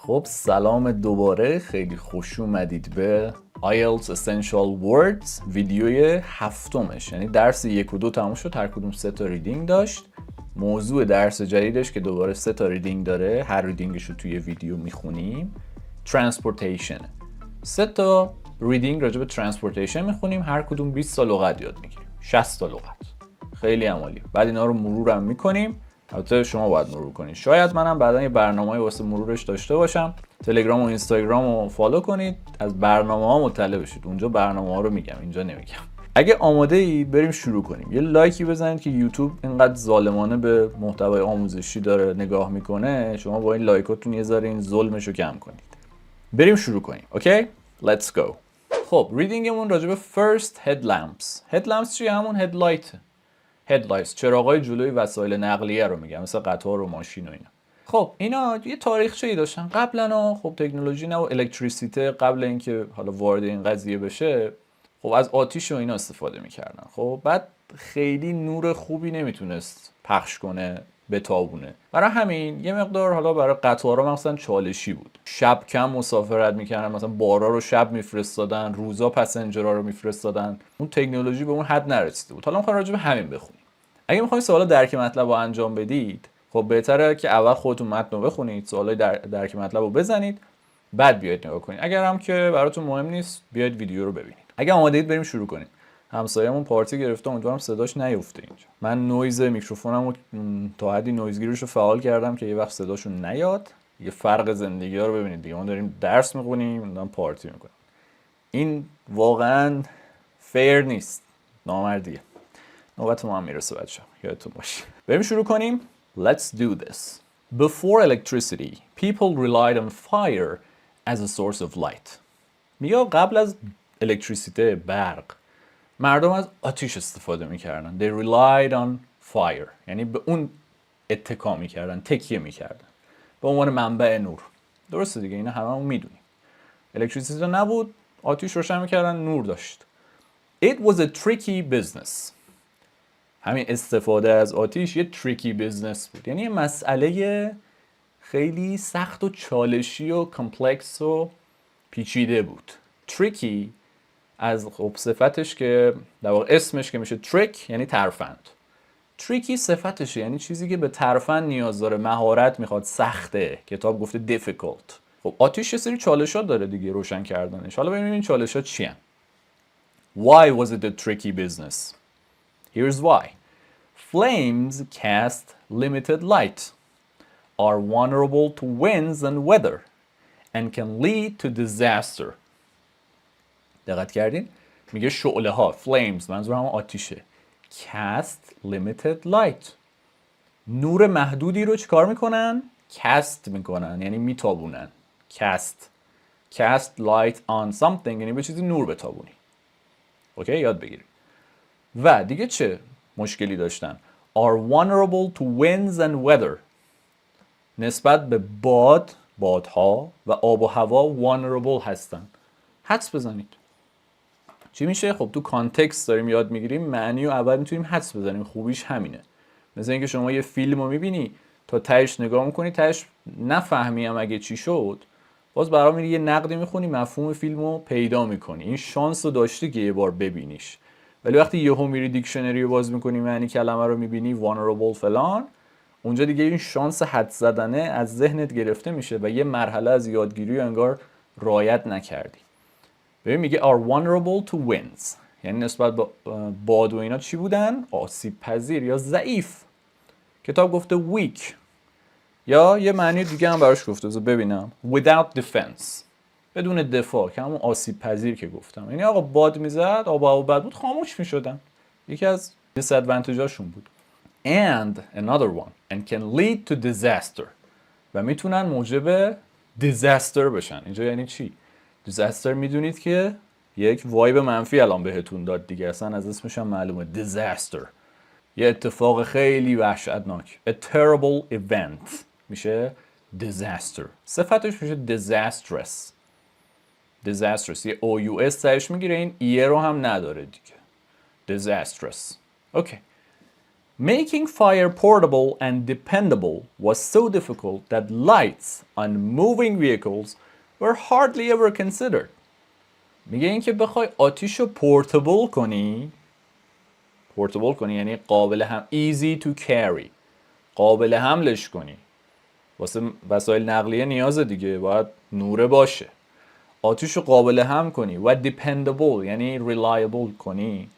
خب سلام دوباره، خیلی خوش اومدید به IELTS Essential Words ویدیوی هفتمش. یعنی درس 1 و 2 تموم شد، هر کدوم 3 تا ریدینگ داشت. موضوع درس جدیدش که دوباره 3 تا ریدینگ داره، هر ریدینگش رو توی ویدیو میخونیم. ترانسپورتیشن، 3 تا ریدینگ راجع به ترانسپورتیشن میخونیم، هر کدوم 20 تا لغت یاد میگیریم، 60 تا لغت. خیلی عمالی. بعد اینا رو مرورم میکنیم. البته شما باید مرور کنید. شاید منم بعدا یه برنامه‌ای واسه مرورش داشته باشم. تلگرام و اینستاگرام رو فالو کنید، از برنامه‌ها مطلع بشید. اونجا برنامه‌ها رو میگم، اینجا نمیگم. اگه آماده اید بریم شروع کنیم. یه لایکی بزنید که یوتیوب اینقدر ظالمانه به محتوای آموزشی داره نگاه میکنه. شما با این لایکاتون یه ذره این ظلمش رو کم کنید. بریم شروع کنیم. اوکی؟ Let's go. خب ریدینگمون راجع به first headlamps. headlamps چیه؟ همون headlight. Headlights، چراغای جلوی وسایل نقلیه رو میگم، مثل قطار و ماشین و اینا. خب اینا یه تاریخچه‌ای داشتن قبلا. خب تکنولوژی نه و الکتریسیته قبل اینکه حالا وارد این قضیه بشه، خب از آتیش و اینا استفاده میکردن. خب بعد خیلی نور خوبی نمیتونست پخش کنه، بتابونه. برای همین یه مقدار حالا برای قطارها مثلا چالشی بود. شب کم مسافرت میکردن، مثلا بارا رو شب میفرستادن، روزا پسنجرها رو میفرستادن. اون تکنولوژی به اون حد نرسیده بود. حالا میخوام راجع به همین بخونیم. اگه میخواید سوالا درک مطلب رو انجام بدید، خب بهتره که اول خودتون متن رو بخونید، سوالای درک مطلب رو بزنید، بعد بیاید نگاه کنید. اگر هم که براتون مهم نیست، بیاید ویدیو رو ببینید. اگه آماده اید بریم شروع کنیم. همسایه‌مون پارتی گرفته، امیدوارم صداش نیفته اینجا. من نویز میکروفونم رو تا حدی نویزگیریش رو فعال کردم که یه وقت صداشون نیاد. یه فرق زندگی ها رو ببینید دیگه. ما داریم درس میخونیم، داریم پارتی میکنیم. این واقعا فیر نیست، نامردیه. نوبت ما هم میرسه بچه‌ها، یادتون باشه. بریم شروع کنیم. Let's do this. Before electricity, people relied on fire as a source of light. میگه قبل از الکتریسیته، برق، مردم از آتیش استفاده میکردن. They relied on fire. یعنی به اون اتکا میکردن، تکیه میکردن به عنوان منبع نور. درسته دیگه، اینا هممون میدونیم. الکتریسیته نبود، آتیش روشن میکردن، نور داشت. It was a tricky business. همین استفاده از آتیش یه تریکی بیزنس بود. یعنی یه مسئله خیلی سخت و چالشی و کامپلکس و پیچیده بود. تریکی از خب صفتش که در واقع اسمش که میشه تریک، یعنی ترفند. تریکی صفتشه، یعنی چیزی که به ترفند نیاز داره، مهارت میخواد، سخته. کتاب گفته difficult. خب آتیش یه سری چالشات داره دیگه روشن کردنش. حالا ببینیم این چالشات چی هن. Why was it a tricky business? Here's why. Flames cast limited light, are vulnerable to winds and weather, and can lead to disaster. دقت کردین؟ میگه شعله ها، flames، منظور همون آتیشه. cast limited light. نور محدودی رو چیکار میکنن؟ cast میکنن، یعنی میتابونن. cast light on something، یعنی به چیزی نور بتابونی. اوکی، یاد بگیرید. و دیگه چه مشکلی داشتن؟ are vulnerable to winds and weather. نسبت به بادها و آب و هوا vulnerable هستن. حدس بزنید. چی میشه؟ خب تو کانتکست داریم یاد میگیریم، معنی رو اول میتونیم حدس بزنیم. خوبیش همینه. مثل اینکه شما یه فیلم رو میبینی، تا تهش نگاه میکنی، تهش نفهمی هم اگه چی شد، باز برام میری یه نقدی میخونی، مفهوم فیلم رو پیدا میکنی. این شانس رو داشتی که یه بار ببینیش. ولی وقتی یهو میری دیکشنری رو باز میکنی، معنی کلمه رو میبینی، vulnerable فلان، اونجا دیگه این شانس حدس زدنه از ذهنت گرفته میشه و یه مرحله از یادگیری رو انگار رعایت نکردی. ببین میگه are vulnerable to winds، یعنی نسبت به باد و اینا چی بودن؟ آسیب پذیر یا ضعیف. کتاب گفته weak. یا یه معنی دیگه هم براش گفته، ببینم، without defense، بدون دفاع، که همون آسیب پذیر که گفتم. یعنی آقا باد میزد، آب و هوا بد بود، خاموش میشدن. یکی از disadvantage‌هاشون بود. And another one, and can lead to disaster، و میتونن موجب disaster بشن. اینجا یعنی چی؟ disaster میدونید که یک وایب منفی الان بهتون داد دیگه، اصلا از اسمش هم معلومه. disaster، یه اتفاق خیلی وحشتناک. a terrible event میشه disaster. صفتش میشه disastrous. یه OUS تهش میگیره، این ایه رو هم نداره دیگه. disastrous. اوکی. Making fire portable and dependable was so difficult that lights on moving vehicles were hardly ever considered. میگه این که بخوای آتیش رو پورتبل کنی یعنی قابل هم easy to carry، قابل حملش کنی. واسه وسایل نقلیه نیازه دیگه، باید نوره باشه. آتیش رو قابل هم کنی و dependable یعنی reliable کنی،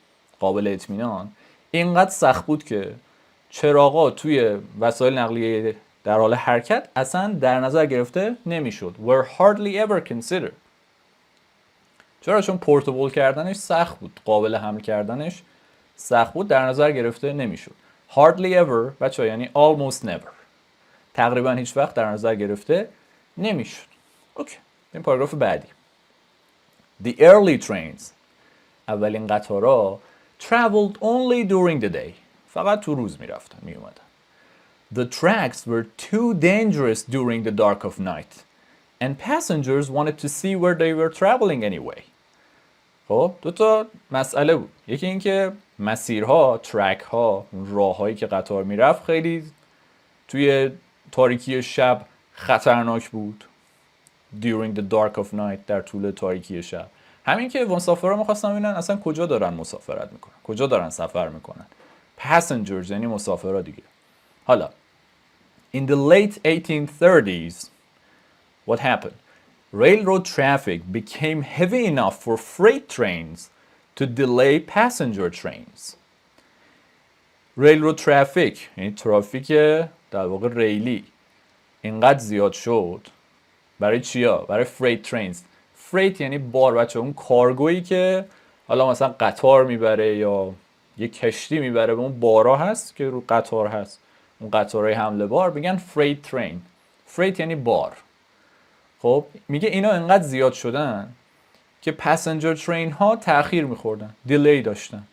قابل اطمینان. اینقدر سخت بود که چراغا توی وسایل نقلیه در حال حرکت اصلا در نظر گرفته نمیشد. were hardly ever considered. چرا؟ چون پورتبل کردنش سخت بود، قابل حمل کردنش سخت بود، در نظر گرفته نمیشد. hardly ever بچه‌ها یعنی almost never، تقریبا هیچ وقت در نظر گرفته نمیشد. اوکی، این پاراگراف بعدی. The early trains، اولین قطارها traveled only during the day، فقط تو روز میرفتن میومدن. The tracks were too dangerous during the dark of night and passengers wanted to see where they were traveling anyway. خب دو تا مسئله بود. یکی این که مسیرها، ترک ها، راههایی که قطار میرفت خیلی توی تاریکی شب خطرناک بود. During the dark of night، در طول تاریکی شب. همین که مسافرها می‌خواستن ببینن اصلا کجا دارن مسافرت میکنن، کجا دارن سفر میکنن. Passengers یعنی مسافرها دیگه. حالا in the late 1830s what happened? Railroad traffic became heavy enough for freight trains to delay passenger trains. Railroad traffic یعنی ترافیک در واقع ریلی اینقدر زیاد شد برای چیا؟ برای freight trains. freight یعنی بار بچه، اون کارگویی که حالا مثلا قطار میبره یا یه کشتی میبره، به اون بارا هست که رو قطار هست، اون قطارهای حمل بار میگن freight train. freight یعنی بار. خب میگه اینا انقدر زیاد شدن که پسنجر ترین ها تأخیر میخوردن، دیلی داشتن.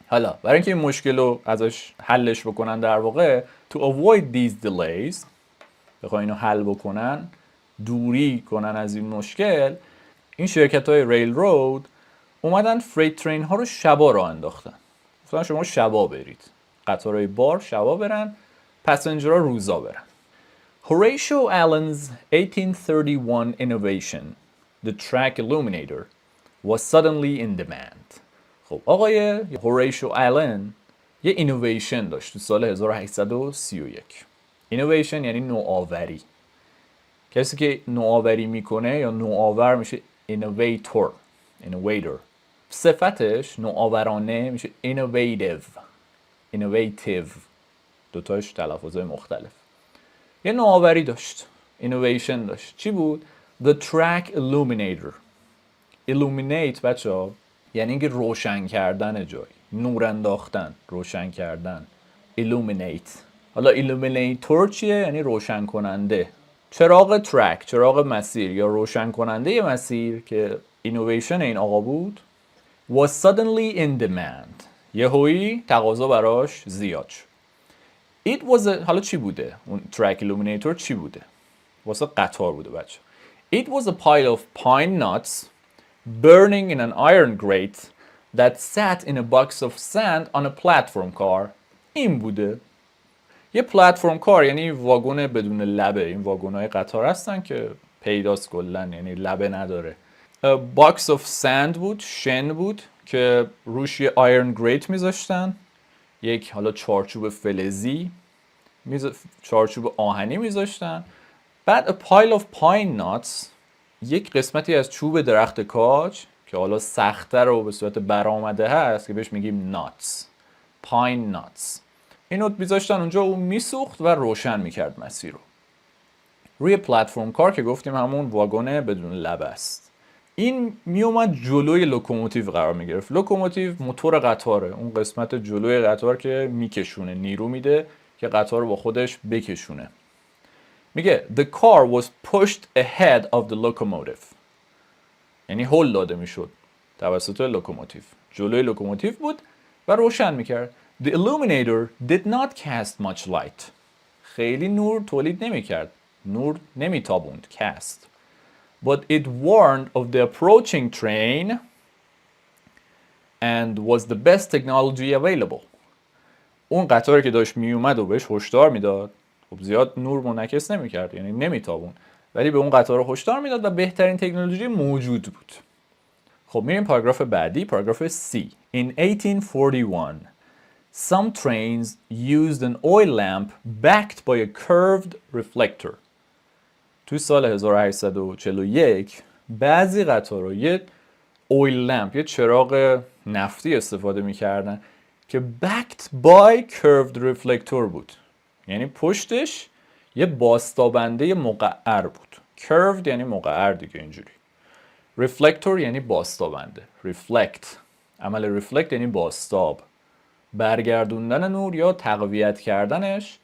حالا برای اینکه این مشکل رو ازش حلش بکنن، در واقع to avoid these delays، بخوای اینو حل بکنن، دوری کنن از این مشکل، این شرکت های ریل رود اومدن فریت ترین ها رو شبا راه انداختن. گفتن شما شبا برید، قطارهای بار شبا برن، پسنجرها روزا برن. Horatio Allen's 1831 innovation, the track illuminator, was suddenly in demand. خب آقای هوریشو آلن یه اینویشن داشت تو سال 1831. اینویشن یعنی نوآوری. کسی که نوآوری میکنه یا نوآور میشه innovator. صفتش نوآورانه میشه innovative. دوتاش تلفظهای مختلف. یه نوآوری داشت، اینویشن داشت. چی بود؟ The track illuminator. illuminate بچه‌ها یعنی اینکه روشن کردن جای، نور انداختن، روشن کردن. illuminate. حالا illuminator چیه؟ یعنی روشن کننده. چراغ ترک، چراغ مسیر یا روشن کننده مسیر که اینویشن این آقا بود was suddenly in demand. یهویی تقاضا براش زیاد شد. It was a... حالا چی بوده؟ اون track illuminator چی بوده؟ واسه قطار بوده بچه. It was a pile of pine knots burning in an iron grate that sat in a box of sand on a platform car. این بوده. یه پلتفرم کار یعنی واگن بدون لبه. این واگن‌های قطار هستن که پیداست کلن، یعنی لبه نداره. box of sand بود، شن بود که روش یه iron grate میذاشتن. یک حالا چارچوب فلزی، چارچوب آهنی میذاشتن. بعد a pile of pine knots، یک قسمتی از چوب درخت کاج که حالا سخت‌تر و به صورت برآمده هست که بهش میگیم knots. pine knots. اینو میذاشتن اونجا، اون میسوخت و روشن میکرد مسیر رو. روی پلتفرم کار که گفتیم همون واگن بدون لبه است. این میومد جلوی لوکوموتیو قرار میگرفت. لوکوموتیو موتور قطاره، اون قسمت جلوی قطار که میکشونه، نیرو میده که قطار رو با خودش بکشونه. میگه the car was pushed ahead of the locomotive. یعنی هل داده میشد توسط لوکوموتیو. جلوی لوکوموتیو بود و روشن میکرد. The illuminator did not cast much light. خیلی نور تولید نمیکرد. نور نمیتابوند. cast. But it warned of the approaching train and was the best technology available. اون قطاری که داشت میومد و بهش هشدار میداد، خب زیاد نور منعکس نمیکرد، یعنی نمیتابون، ولی به اون قطار هشدار میداد و بهترین تکنولوژی موجود بود. خب میریم پاراگراف بعدی، پاراگراف C. In 1841 some trains used an oil lamp backed by a curved reflector. توی سال 1841 بعضی قطارها یه اویل لمپ، یه چراغ نفتی استفاده میکردن که backed by curved reflector بود، یعنی پشتش یه بازتابنده مقعر بود. curved یعنی مقعر دیگه اینجوری. reflector یعنی بازتابنده. reflect، عمل reflect یعنی بازتاب، برگردوندن نور یا تقویت کردنش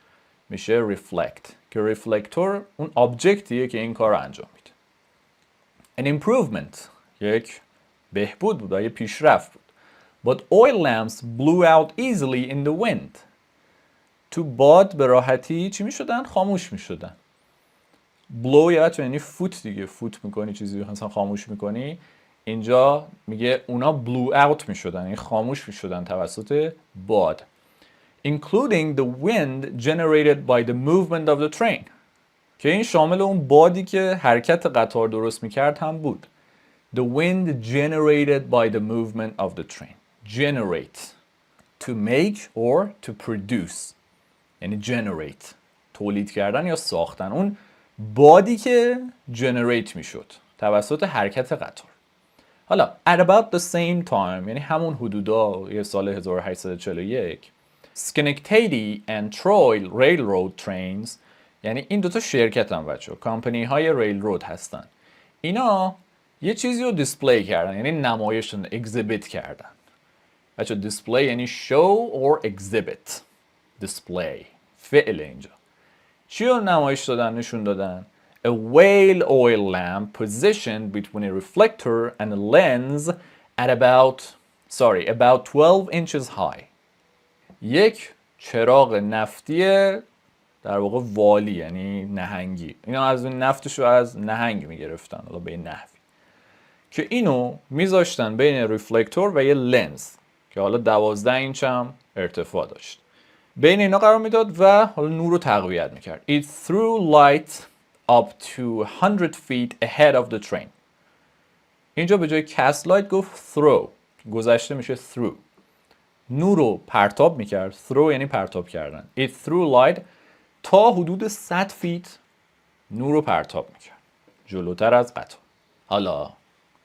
میشه reflect، که reflector اون آبجکتیه که این کار رو انجام میده. an improvement یک بهبود بود، یه پیشرفت بود. but oil lamps blew out easily in the wind. تو باد به راحتی چی میشدن؟ خاموش میشدن. blow یعنی فوت دیگه، فوت میکنی چیزی مثلا خاموش میکنی، اینجا میگه اونا blew out میشدن، یعنی خاموش میشدن توسط باد. including the wind generated by the movement of the train، که این شامل اون بادی که حرکت قطار درست میکرد هم بود. the wind generated by the movement of the train. generate to make or to produce، یعنی generate تولید کردن یا ساختن، اون بادی که generate میشد توسط حرکت قطار. حالا at about the same time، یعنی همون حدودا یه سال 1841 Schenectady and Troy Railroad Trains، یعنی این دوتا شرکت هم بچه کامپنی های ریلرود هستن، اینا یه چیزی رو دیسپلی کردن، یعنی نمایش دادن، اگزیبیت کردن. بچه دیسپلی یعنی show or exhibit. display فعل اینجا. چی رو نمایش دادن، نشون دادن؟ a whale oil lamp positioned between a reflector and a lens at about 12 inches high. یک چراغ نفتی در واقع والی، یعنی نهنگی. اینا از این نفتش رو از نهنگ میگرفتن، حالا به این نحوی، که اینو میذاشتن بین ریفلکتور و یه لنز که حالا 12 اینچ هم ارتفاع داشت، بین اینا قرار میداد و حالا نور رو تقویت میکرد. It threw light up to 100 feet ahead of the train. اینجا به جای cast light گفت throw، گذشته میشه through. نور رو پرتاب میکرد. throw یعنی پرتاب کردن. It threw light تا حدود 100 فیت نور رو پرتاب میکرد جلوتر از قطار. حالا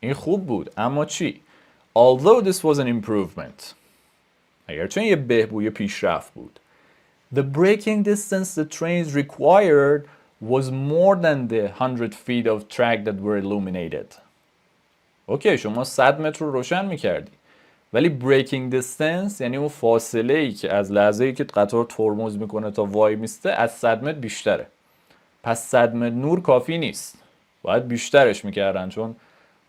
این خوب بود، اما چی؟ Although this was an improvement، اگرچه یه بهبود، یه پیشرفت بود، the braking distance the trains required was more than the 100 feet of track that were illuminated. اوکی، شما 100 متر رو روشن میکردی، ولی braking distance یعنی اون فاصله ای که از لحظه ای که قطار ترمز میکنه تا وای میسته از 100 متر بیشتره. پس 100 متر نور کافی نیست، باید بیشترش میکردن، چون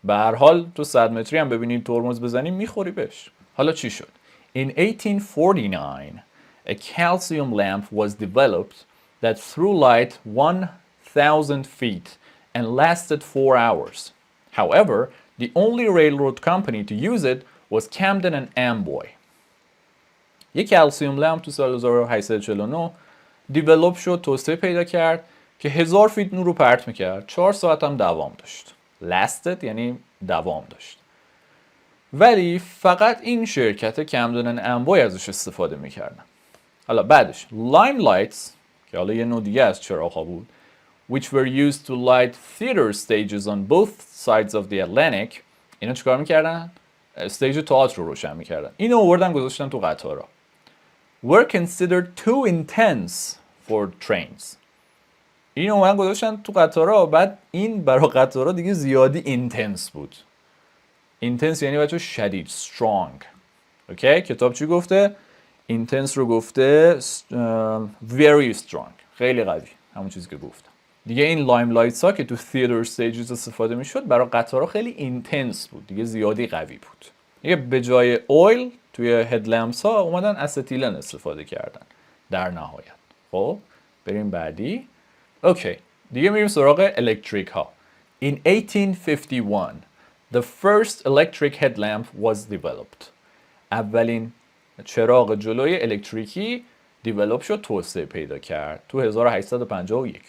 به هر حال تو 100 متری هم ببینید ترمز بزنی میخوری بهش. حالا چی شد؟ In 1849 a calcium lamp was developed that threw light 1,000 feet and lasted 4 hours. However, the only railroad company to use it was Camden and Amboy. یک کلسیوم لمپ تو سال 1849 دیولوب شد، توسعه پیدا کرد که 1000 فیت نور رو پرت میکرد، 4 ساعت هم دوام داشت. lasted یعنی دوام داشت. ولی فقط این شرکت کمدن اند امبوی ازش استفاده میکردن. حالا بعدش لایم لایتس که حالا یه نوع دیگه از چراغ‌ها بود which were used to light theater stages on both sides of the Atlantic. اینا چیکار میکردن؟ استیج تئاتر رو روشن میکردن. اینو آوردن گذاشتن تو قطارا. were considered too intense for trains. اینو اومدن گذاشتن تو قطارا، بعد این برای قطارا دیگه زیادی اینتنس بود. اینتنس یعنی بچه شدید، strong. اوکی؟ کتاب چی گفته؟ اینتنس رو گفته very strong، خیلی قوی، همون چیزی که گفتم. دیگه این لایم لایتس ها که تو theater stages استفاده میشد برای قطارها خیلی اینتنس بود، دیگه زیادی قوی بود. دیگه به جای اویل توی هدلمپس ها اومدن استیلن استفاده کردن در نهایت. خب بریم بعدی. اوکی، دیگه میریم سراغ الکتریک ها. In 1851 the first electric headlamp was developed. اولین چراغ جلوی الکتریکی دیولپ شد، توسعه پیدا کرد تو 1851.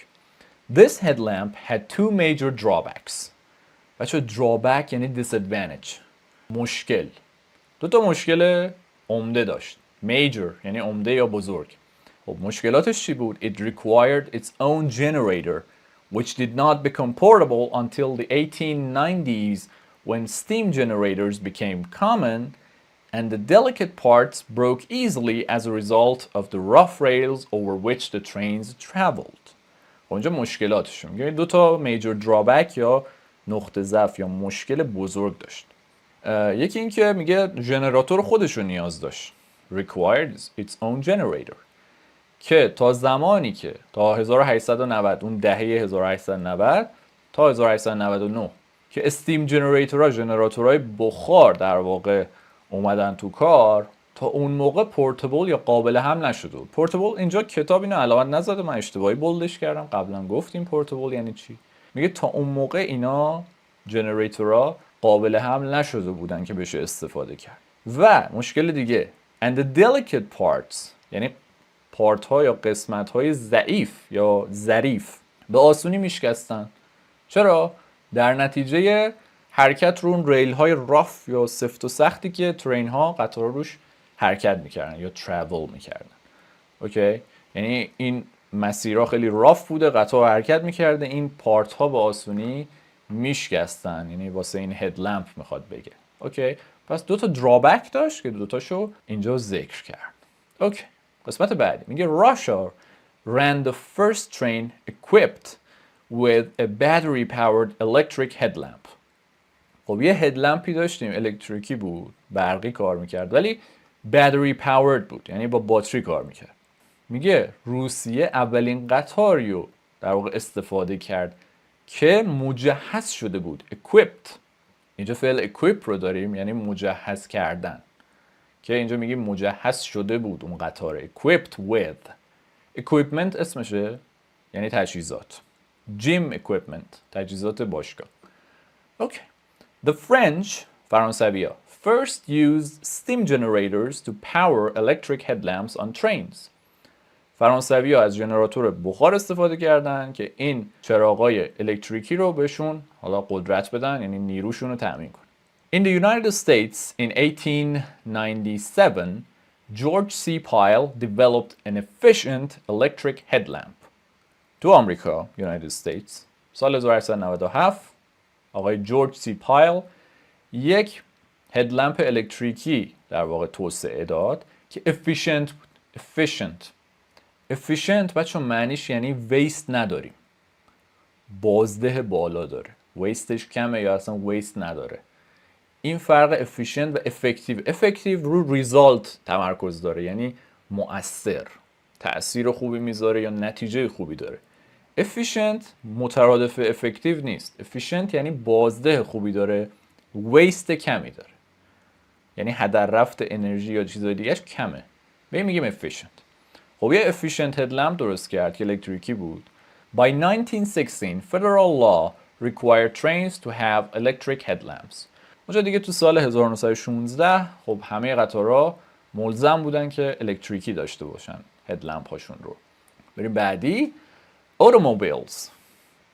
This headlamp had two major drawbacks. بچه drawback یعنی disadvantage، مشکل. دو تا مشکل عمده داشت. Major یعنی عمده یا بزرگ. خب مشکلاتش چی بود؟ It required its own generator which did not become portable until the 1890s when steam generators became common and the delicate parts broke easily as a result of the rough rails over which the trains traveled. اونجا مشکلاتش میگه دو تا میجر درابک یا نقطه ضعف یا مشکل بزرگ داشت. یکی این که میگه ژنراتور خودش رو نیاز داشت. Required its own generator. که تا زمانی که تا 1890 اون دهه 1890 تا 1899 که استیم جنراتورها ژنراتورهای بخار در واقع اومدن تو کار، تا اون موقع پورتبل یا قابل حمل نشده بود. پورتبل اینجا کتاب اینو علامت نزده، من اشتباهی بولدش کردم، قبلا گفتیم پورتبل یعنی چی. میگه تا اون موقع اینا جنراتورها قابل حمل نشده بودن که بشه استفاده کرد. و مشکل دیگه and the delicate parts یعنی پارت ها یا قسمت های ضعیف یا ظریف به آسونی میشکستن. چرا؟ در نتیجه حرکت رو اون ریل های راف یا سفت و سختی که ترین ها قطار روش حرکت میکردن یا ترافل میکردن. اوکی؟ یعنی این مسیرها خیلی راف بوده، قطار حرکت میکرده، این پارت ها به آسونی میشکستن. یعنی واسه این هدلمپ میخواد بگه. اوکی؟ پس دو تا درابک داشت که دو تاشو اینجا ذکر کرد. اوکی. قسمت بعدی میگه Russia ran the first train equipped with a battery powered electric headlamp. خب یه هدلمپی داشتیم الکتریکی بود، برقی کار میکرد ولی battery powered بود، یعنی با باتری کار میکرد. میگه روسیه اولین قطاری رو در واقع استفاده کرد که مجهز شده بود. equipped اینجا فعل equip رو داریم یعنی مجهز کردن، که اینجا میگیم مجهز شده بود اون قطار. equipped with equipment اسمشه یعنی تجهیزات. gym equipment تجهیزات باشگاه. اوکی. The French فرانسویا first used steam generators to power electric headlamps on trains. فرانسویا از ژنراتور بخار استفاده کردن که این چراغای الکتریکی رو بهشون حالا قدرت بدن، یعنی نیروشون رو تامین کنن. In the United States in 1897, George C. Pyle developed an efficient electric headlamp. تو آمریکا United States سال 1897 آقای جورج سی پایل یک هدلمپ الکتریکی در واقع توسعه داد که efficient بود. efficient بچه معنیش یعنی waste نداریم، بازده بالا داره، wasteش کمه یا اصلا waste نداره. این فرق efficient و effective رو result تمرکز داره، یعنی مؤثر، تأثیر خوبی میذاره یا نتیجه خوبی داره. efficient مترادف effective نیست. efficient یعنی بازده خوبی داره، waste کمی داره، یعنی هدر رفت انرژی یا چیزای دیگهش کمه. به میگیم efficient. خب یه efficient headlamp درست کرد که الکتریکی بود. By 1916 federal law required trains to have electric headlamps. اونجا دیگه تو سال 1916 خب همه قطارها ملزم بودن که الکتریکی داشته باشن هدلمپ هاشون رو. بریم بعدی. Automobiles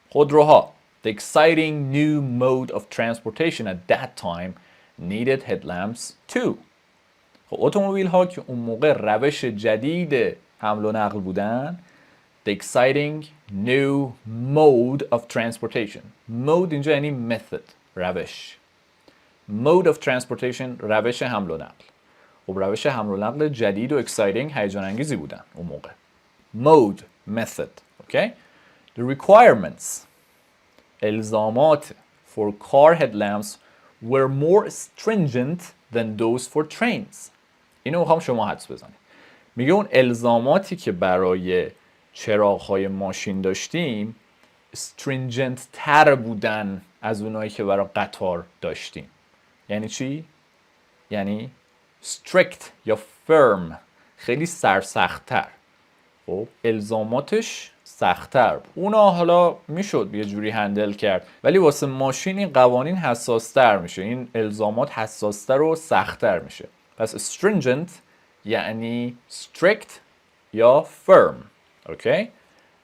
خودروها. The exciting new mode of transportation at that time needed headlamps too. خب اتومبیل ها که اون موقع روش جدید حمل و نقل بودن. The exciting new mode of transportation. Mode اینجا یعنی method، روش. Mode of transportation روش حمل و نقل. خب روش حمل و نقل جدید و exciting هیجان انگیزی بودن اون موقع. Mode method. Okay? The requirements الزامات for car headlamps were more stringent than those for trains. اینو میخوام شما حدس بزنید. میگه اون الزاماتی که برای چراغ‌های ماشین داشتیم stringent تر بودن از اونایی که برای قطار داشتیم. یعنی چی؟ یعنی strict یا firm، خیلی سرسخت‌تر. خب الزاماتش سخت‌تر بود. اونا حالا میشد یه جوری هندل کرد، ولی واسه ماشین این قوانین حساس‌تر میشه، این الزامات حساس‌تر و سخت‌تر میشه. پس stringent یعنی strict یا firm. اوکی؟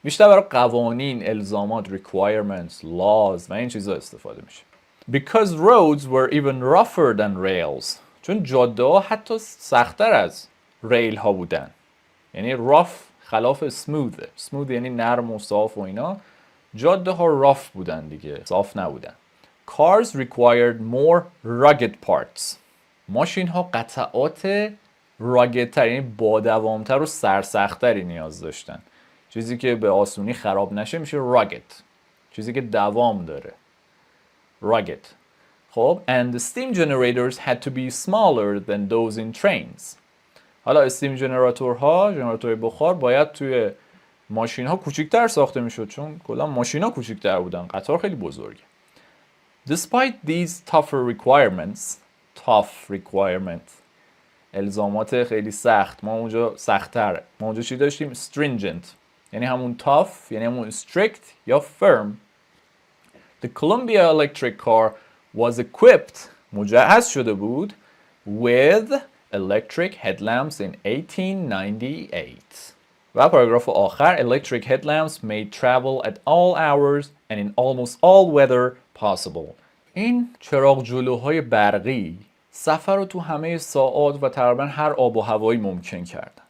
بیشتر برای قوانین، الزامات، requirements, laws و این چیزا استفاده میشه. Because roads were even rougher than rails. چون جاده ها حتی سخت‌تر از ریل ها بودن. یعنی rough خلاف smooth. smooth یعنی نرم و صاف و اینا. جاده ها rough بودن دیگه. صاف نبودن. Cars required more rugged parts. ماشین ها قطعات rugged تر یعنی بادوامتر و سرسخت‌تری نیاز داشتن. چیزی که به آسونی خراب نشه میشه rugged. چیزی که دوام داره. rugged. خب and the steam generators had to be smaller than those in trains. حالا استیم جنراتورها، ژنراتور بخار باید توی ماشین ها کوچیک‌تر ساخته میشد چون کلا ماشین ها کوچیک‌تر بودن، قطار خیلی بزرگه. Despite these tougher requirements الزامات خیلی سخت، ما اونجا سخت‌تر. ما اونجا چی داشتیم؟ stringent یعنی همون tough یعنی همون strict یا firm. The Columbia electric car was equipped مجهز شده بود with electric headlamps in 1898. و پاراگراف آخر electric headlamps made travel at all hours and in almost all weather possible. این چراغ جلوهای برقی سفر رو تو همه ساعات و تقریبا هر آب و هوایی ممکن کردن.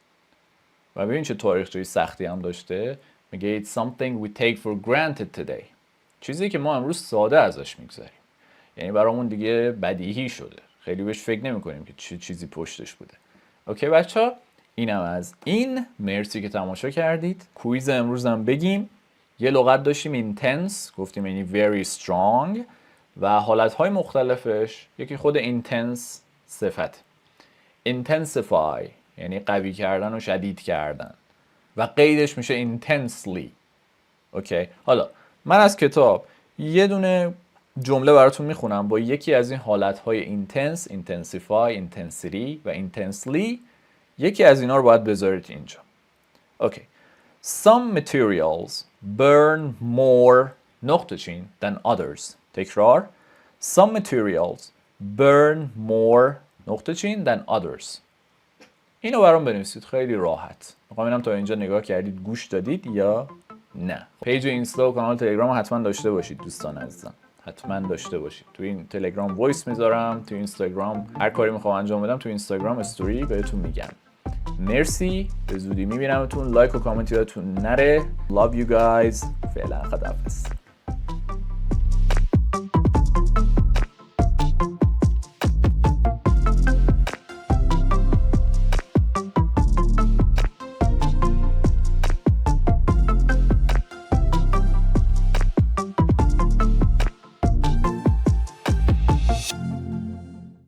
و ببین چه تاریخچه سختی هم داشته. میگه it's something we take for granted today. چیزی که ما امروز ساده ازش میگذاریم. یعنی برامون دیگه بدیهی شده. خیلی بهش فکر نمی‌کنیم که چه چیزی پشتش بوده. اوکی بچه‌ها؟ اینم از این. مرسی که تماشا کردید. کویز امروز هم بگیم. یه لغت داشتیم intense، گفتیم یعنی very strong و حالت‌های مختلفش. یکی خود intense صفت. intensify یعنی قوی کردن و شدید کردن. و قیدش میشه intensely. اوکی؟ حالا من از کتاب یه دونه جمله براتون میخونم با یکی از این حالتهای intense، intensify، intensity و intensely. یکی از اینا رو باید بذارید اینجا. اوکی. Some materials burn more نقطه چین than others. تکرار. Some materials burn more نقطه چین than others. اینو برام بنویسید خیلی راحت. میخوام ببینم تا اینجا نگاه کردید، گوش دادید یا نه. پیج اینستا و کانال تلگرام حتما داشته باشید دوستان عزیزم. حتما داشته باشید. تو این تلگرام وایس میذارم، تو اینستاگرام هر کاری میخوام انجام بدم تو اینستاگرام استوری بهتون میگم. مرسی، به زودی میبینمتون. لایک و کامنت یادتون نره. Love you guys. فعلا خداحافظ.